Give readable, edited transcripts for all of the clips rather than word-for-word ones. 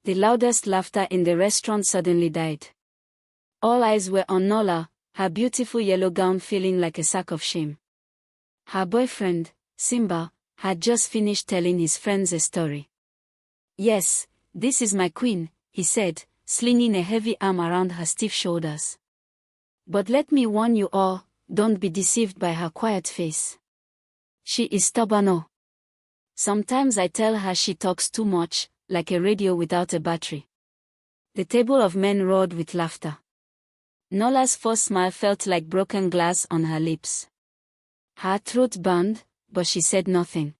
The loudest laughter in the restaurant suddenly died. All eyes were on Nola, her beautiful yellow gown feeling like a sack of shame. Her boyfriend, Simba, had just finished telling his friends a story. "Yes, this is my queen," he said, slinging a heavy arm around her stiff shoulders. "But let me warn you all, don't be deceived by her quiet face. She is stubborn. Oh. Sometimes I tell her she talks too much, like a radio without a battery." The table of men roared with laughter. Nola's forced smile felt like broken glass on her lips. Her throat burned, but she said nothing.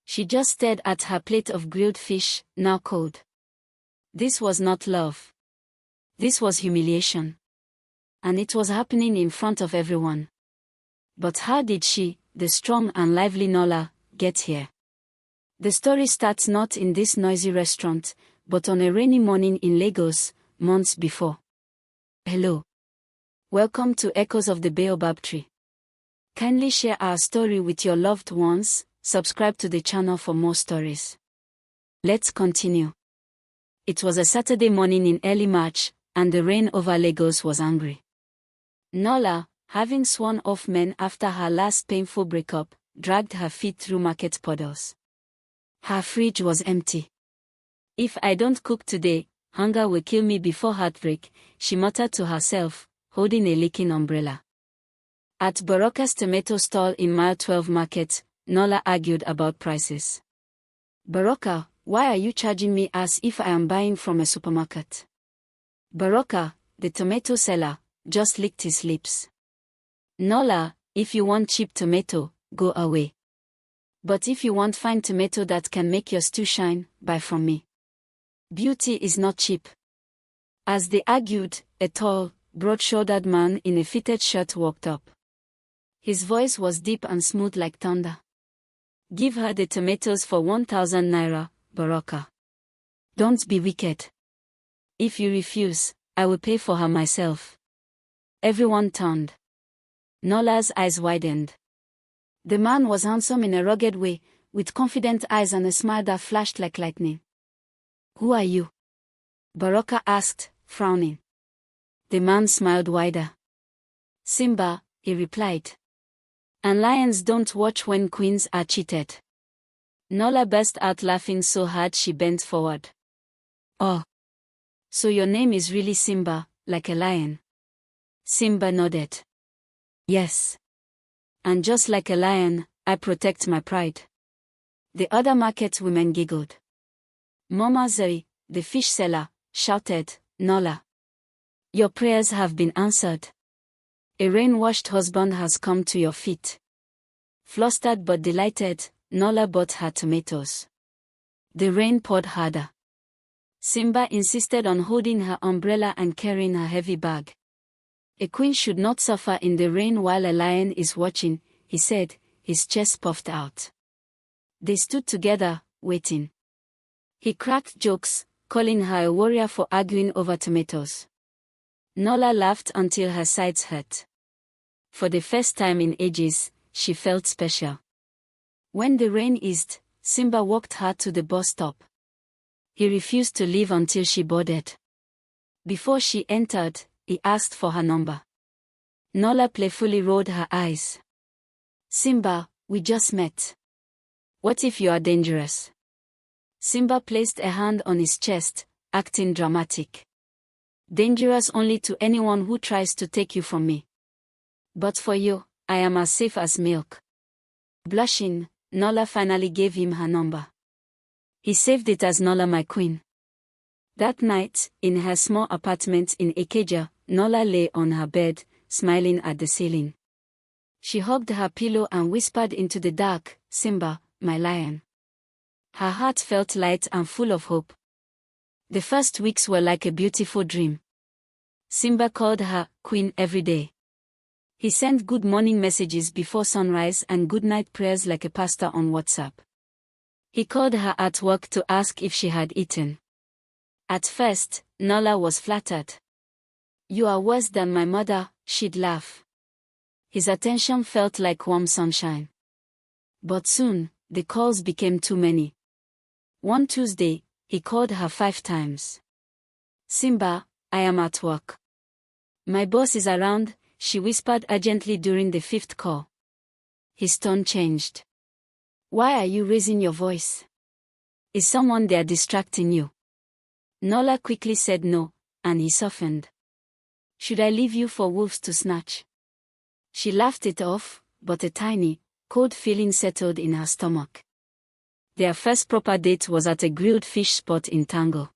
She just stared at her plate of grilled fish, now cold. This was not love. This was humiliation. And it was happening in front of everyone. But how did she, the strong and lively Nola, get here? The story starts not in this noisy restaurant, but on a rainy morning in Lagos, months before. Hello. Welcome to Echoes of the Baobab Tree. Kindly share our story with your loved ones, subscribe to the channel for more stories. Let's continue. It was a Saturday morning in early March, and the rain over Lagos was angry. Nola, having sworn off men after her last painful breakup, dragged her feet through market puddles. Her fridge was empty. "If I don't cook today, hunger will kill me before heartbreak," she muttered to herself, holding a leaking umbrella. At Baraka's tomato stall in Mile 12 Market, Nola argued about prices. "Baraka, why are you charging me as if I am buying from a supermarket?" Baraka, the tomato seller, just licked his lips. "Nola, if you want cheap tomato, go away. But if you want fine tomato that can make your stew shine, buy from me. Beauty is not cheap." As they argued, a tall, broad-shouldered man in a fitted shirt walked up. His voice was deep and smooth like thunder. "Give her the tomatoes for 1,000 naira, Baraka. Don't be wicked. If you refuse, I will pay for her myself." Everyone turned. Nola's eyes widened. The man was handsome in a rugged way, with confident eyes and a smile that flashed like lightning. "Who are you?" Baraka asked, frowning. The man smiled wider. "Simba," he replied. "And lions don't watch when queens are cheated." Nola burst out laughing so hard she bent forward. "Oh. So your name is really Simba, like a lion?" Simba nodded. "Yes. And just like a lion, I protect my pride." The other market women giggled. Mama Zoe, the fish seller, shouted, "Nola, your prayers have been answered. A rain-washed husband has come to your feet." Flustered but delighted, Nola bought her tomatoes. The rain poured harder. Simba insisted on holding her umbrella and carrying her heavy bag. "A queen should not suffer in the rain while a lion is watching," he said, his chest puffed out. They stood together, waiting. He cracked jokes, calling her a warrior for arguing over tomatoes. Nola laughed until her sides hurt. For the first time in ages, she felt special. When the rain eased, Simba walked her to the bus stop. He refused to leave until she boarded. Before she entered, he asked for her number. Nola playfully rolled her eyes. "Simba, we just met. What if you are dangerous?" Simba placed a hand on his chest, acting dramatic. "Dangerous only to anyone who tries to take you from me. But for you, I am as safe as milk." Blushing, Nola finally gave him her number. He saved it as Nola my queen. That night, in her small apartment in Ikeja, Nola lay on her bed, smiling at the ceiling. She hugged her pillow and whispered into the dark, "Simba, my lion." Her heart felt light and full of hope. The first weeks were like a beautiful dream. Simba called her queen every day. He sent good morning messages before sunrise and good night prayers like a pastor on WhatsApp. He called her at work to ask if she had eaten. At first, Nola was flattered. "You are worse than my mother," she'd laugh. His attention felt like warm sunshine. But soon, the calls became too many. One Tuesday, He called her 5 times. Simba, I am at work. My boss is around, she whispered urgently during the 5th call. His tone changed. Why are you raising your voice? Is someone there distracting you? Nola quickly said no, and he softened. Should I leave you for wolves to snatch? She laughed it off, but a tiny, cold feeling settled in her stomach. Their first proper date was at a grilled fish spot in Tango.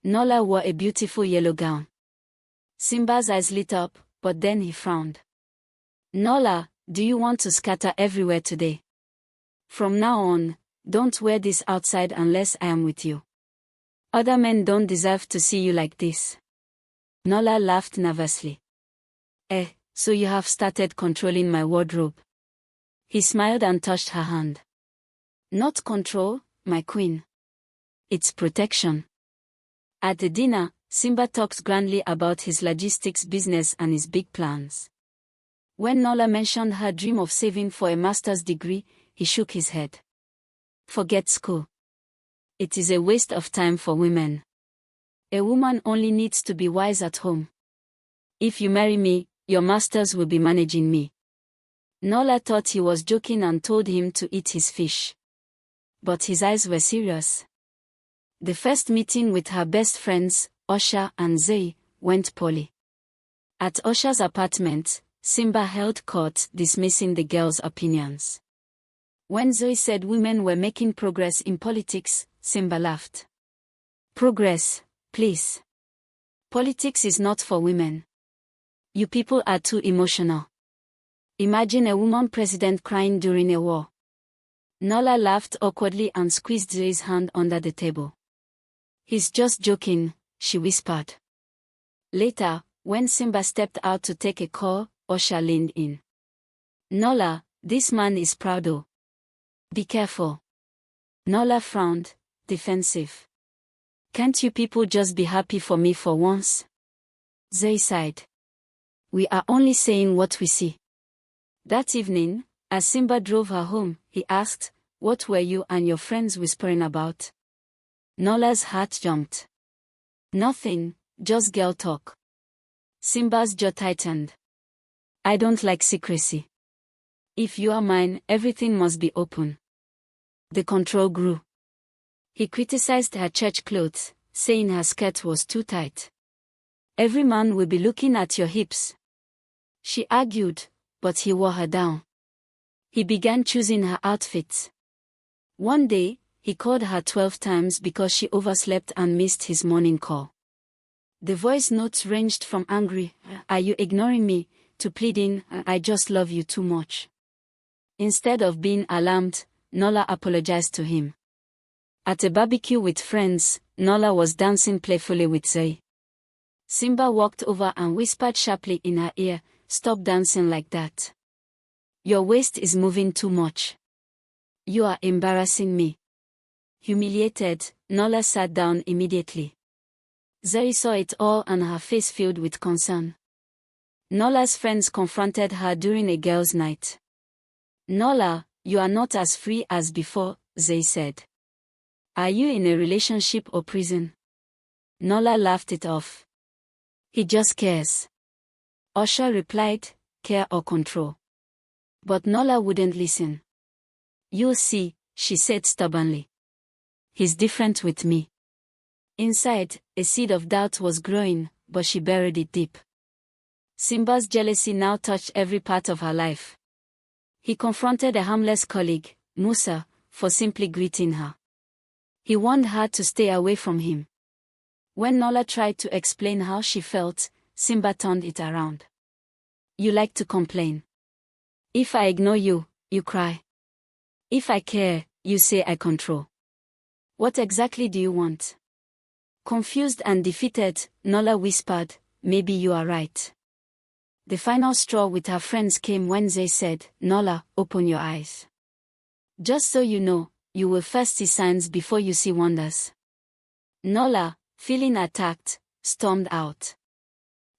Nola wore a beautiful yellow gown. Simba's eyes lit up, but then he frowned. Nola, do you want to scatter everywhere today? From now on, don't wear this outside unless I am with you. Other men don't deserve to see you like this. Nola laughed nervously. So you have started controlling my wardrobe. He smiled and touched her hand. Not control, my queen. It's protection. At the dinner, Simba talked grandly about his logistics business and his big plans. When Nola mentioned her dream of saving for a master's degree, he shook his head. Forget school. It is a waste of time for women. A woman only needs to be wise at home. If you marry me, your masters will be managing me. Nola thought he was joking and told him to eat his fish. But his eyes were serious. The first meeting with her best friends, Osha and Zoe, went poorly. At Osha's apartment, Simba held court dismissing the girls' opinions. When Zoe said women were making progress in politics, Simba laughed. Progress, please. Politics is not for women. You people are too emotional. Imagine a woman president crying during a war. Nola laughed awkwardly and squeezed Zoe's hand under the table. He's just joking, she whispered. Later, when Simba stepped out to take a call, Osha leaned in. Nola, this man is proud though. Be careful. Nola frowned, defensive. Can't you people just be happy for me for once? Zoe sighed. We are only saying what we see. That evening, as Simba drove her home, he asked, what were you and your friends whispering about? Nola's heart jumped. Nothing, just girl talk. Simba's jaw tightened. I don't like secrecy. If you are mine, everything must be open. The control grew. He criticized her church clothes, saying her skirt was too tight. Every man will be looking at your hips. She argued, but he wore her down. He began choosing her outfits. One day, he called her 12 times because she overslept and missed his morning call. The voice notes ranged from angry, "Are you ignoring me?" to pleading, "I just love you too much." Instead of being alarmed, Nola apologized to him. At a barbecue with friends, Nola was dancing playfully with Zoe. Simba walked over and whispered sharply in her ear, "Stop dancing like that. Your waist is moving too much. You are embarrassing me." Humiliated, Nola sat down immediately. Zoe saw it all and her face filled with concern. Nola's friends confronted her during a girls' night. "Nola, you are not as free as before," Zoe said. "Are you in a relationship or prison?" Nola laughed it off. "He just cares." Osha replied, "Care or control?" But Nola wouldn't listen. "You'll see," she said stubbornly. "He's different with me." Inside, a seed of doubt was growing, but she buried it deep. Simba's jealousy now touched every part of her life. He confronted a harmless colleague, Musa, for simply greeting her. He warned her to stay away from him. When Nola tried to explain how she felt, Simba turned it around. "You like to complain. If I ignore you, you cry. If I care, you say I control. What exactly do you want?" Confused and defeated, Nola whispered, "Maybe you are right." The final straw with her friends came when they said, "Nola, open your eyes. Just so you know, you will first see signs before you see wonders." Nola, feeling attacked, stormed out.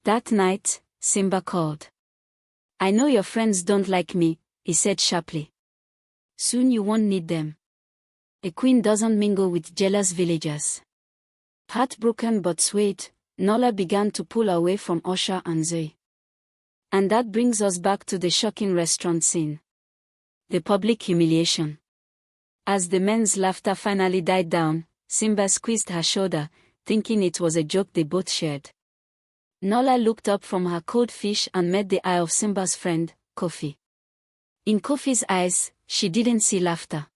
That night, Simba called. "I know your friends don't like me," he said sharply. "Soon you won't need them." A queen doesn't mingle with jealous villagers. Heartbroken but swayed, Nola began to pull away from Osha and Zoe. And that brings us back to the shocking restaurant scene. The public humiliation. As the men's laughter finally died down, Simba squeezed her shoulder, thinking it was a joke they both shared. Nola looked up from her cold fish and met the eye of Simba's friend, Kofi. In Kofi's eyes, she didn't see laughter.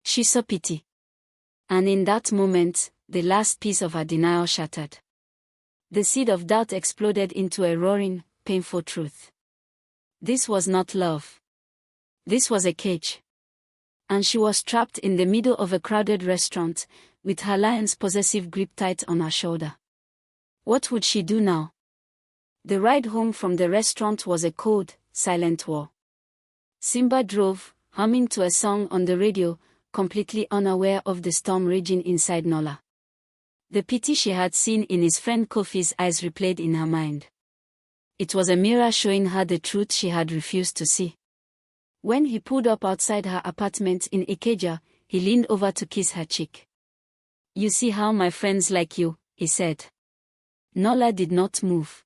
She saw pity. And in that moment, the last piece of her denial shattered. The seed of doubt exploded into a roaring, painful truth. This was not love. This was a cage. And she was trapped in the middle of a crowded restaurant, with her lion's possessive grip tight on her shoulder. What would she do now? The ride home from the restaurant was a cold, silent war. Simba drove, humming to a song on the radio, completely unaware of the storm raging inside Nola. The pity she had seen in his friend Kofi's eyes replayed in her mind. It was a mirror showing her the truth she had refused to see. When he pulled up outside her apartment in Ikeja, he leaned over to kiss her cheek. "You see how my friends like you," he said. Nola did not move.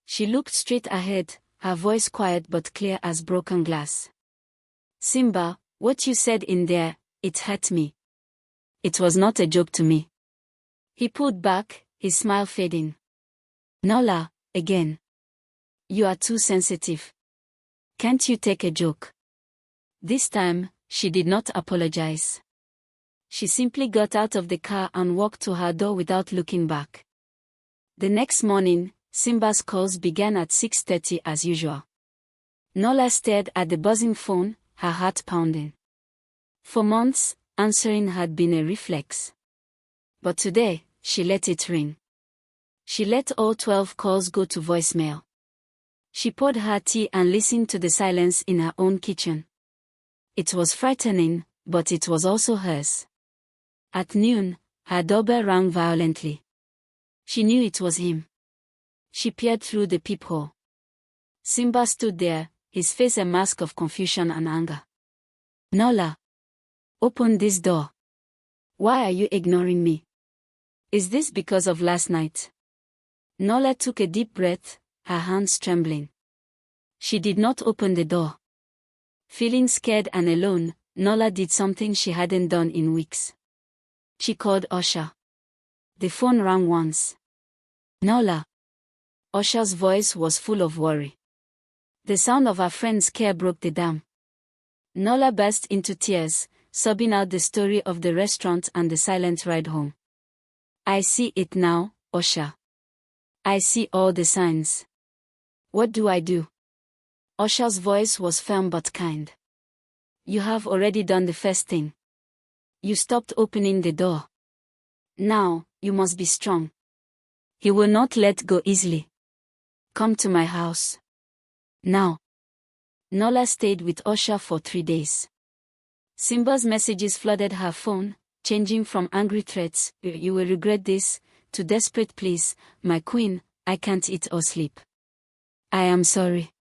She looked straight ahead, her voice quiet but clear as broken glass. "Simba, what you said in there, it hurt me. It was not a joke to me." He pulled back, his smile fading. "Nola, again. You are too sensitive. Can't you take a joke?" This time, she did not apologize. She simply got out of the car and walked to her door without looking back. The next morning, Simba's calls began at 6:30 as usual. Nola stared at the buzzing phone, her heart pounding. For months, answering had been a reflex. But today, she let it ring. She let all 12 calls go to voicemail. She poured her tea and listened to the silence in her own kitchen. It was frightening, but it was also hers. At noon, her doorbell rang violently. She knew it was him. She peered through the peephole. Simba stood there, his face a mask of confusion and anger. "Nola, open this door. Why are you ignoring me? Is this because of last night?" Nola took a deep breath, her hands trembling. She did not open the door. Feeling scared and alone, Nola did something she hadn't done in weeks. She called Osha. The phone rang once. "Nola." Osha's voice was full of worry. The sound of her friend's care broke the dam. Nola burst into tears, sobbing out the story of the restaurant and the silent ride home. "I see it now, Osha. I see all the signs. What do I do?" Osha's voice was firm but kind. "You have already done the first thing. You stopped opening the door. Now, you must be strong. He will not let go easily. Come to my house. Now." Nola stayed with Osha for 3 days. Simba's messages flooded her phone, changing from angry threats, "You will regret this," to desperate pleas, "My queen, I can't eat or sleep. I am sorry."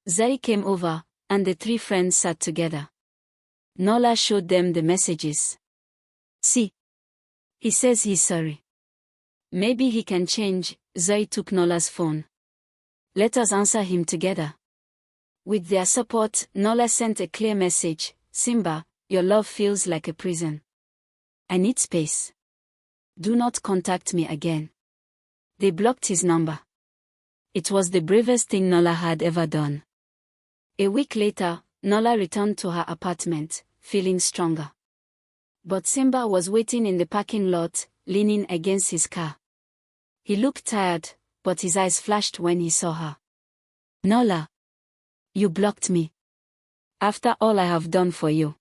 Zai came over, and the 3 friends sat together. Nola showed them the messages. "See. He says he's sorry. Maybe he can change." Zoe took Nola's phone. "Let us answer him together." With their support, Nola sent a clear message, "Simba, your love feels like a prison. I need space. Do not contact me again." They blocked his number. It was the bravest thing Nola had ever done. A week later, Nola returned to her apartment, feeling stronger. But Simba was waiting in the parking lot, leaning against his car. He looked tired, but his eyes flashed when he saw her. "Nola. You blocked me. After all I have done for you."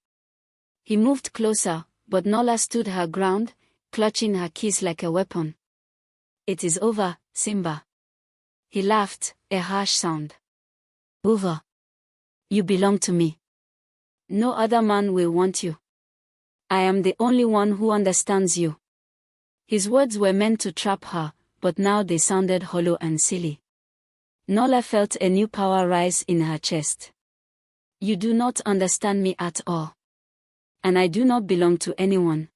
He moved closer, but Nola stood her ground, clutching her kiss like a weapon. "It is over, Simba." He laughed, a harsh sound. "Over. You belong to me. No other man will want you. I am the only one who understands you." His words were meant to trap her, but now they sounded hollow and silly. Nola felt a new power rise in her chest. "You do not understand me at all. And I do not belong to anyone.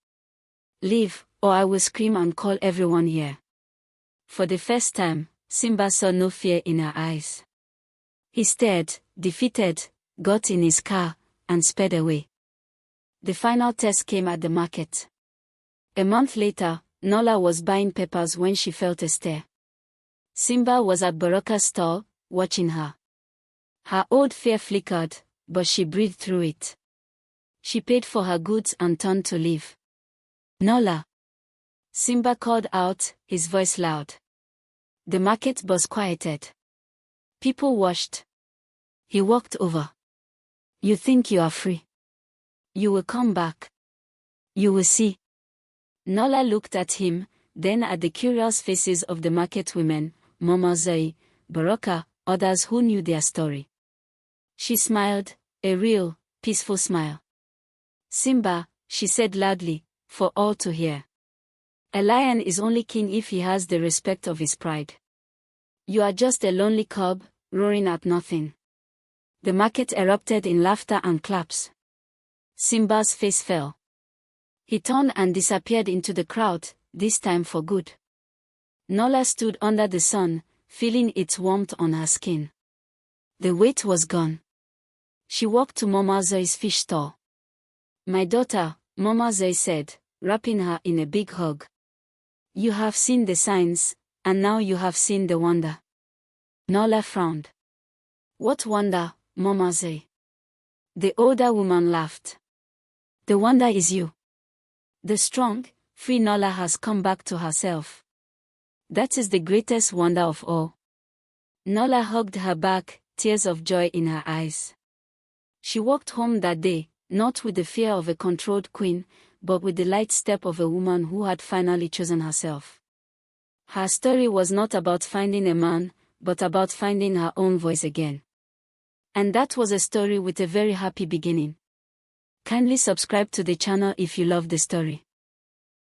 Leave, or I will scream and call everyone here. For the first time, Simba saw no fear in her eyes. He stared, defeated, got in his car, and sped away. The final test came at the market. A month later, Nola was buying peppers when she felt a stare. Simba was at Baraka's stall, watching her. Her old fear flickered, but she breathed through it. She paid for her goods and turned to leave. Nola! Simba called out, his voice loud. The market buzz quieted. People watched. He walked over. You think you are free? You will come back. You will see. Nola looked at him, then at the curious faces of the market women, Mama Zoe, Baraka, others who knew their story. She smiled, a real, peaceful smile. Simba, she said loudly, for all to hear. A lion is only king if he has the respect of his pride. You are just a lonely cub, roaring at nothing. The market erupted in laughter and claps. Simba's face fell. He turned and disappeared into the crowd, this time for good. Nola stood under the sun, feeling its warmth on her skin. The weight was gone. She walked to Mama Zoe's fish stall. My daughter, Mama Zoe said, wrapping her in a big hug. You have seen the signs, and now you have seen the wonder. Nola frowned. What wonder, Mama Zoe? The older woman laughed. The wonder is you. The strong, free Nola has come back to herself. That is the greatest wonder of all. Nola hugged her back, tears of joy in her eyes. She walked home that day, not with the fear of a controlled queen, but with the light step of a woman who had finally chosen herself. Her story was not about finding a man, but about finding her own voice again. And that was a story with a very happy beginning. Kindly subscribe to the channel if you love the story.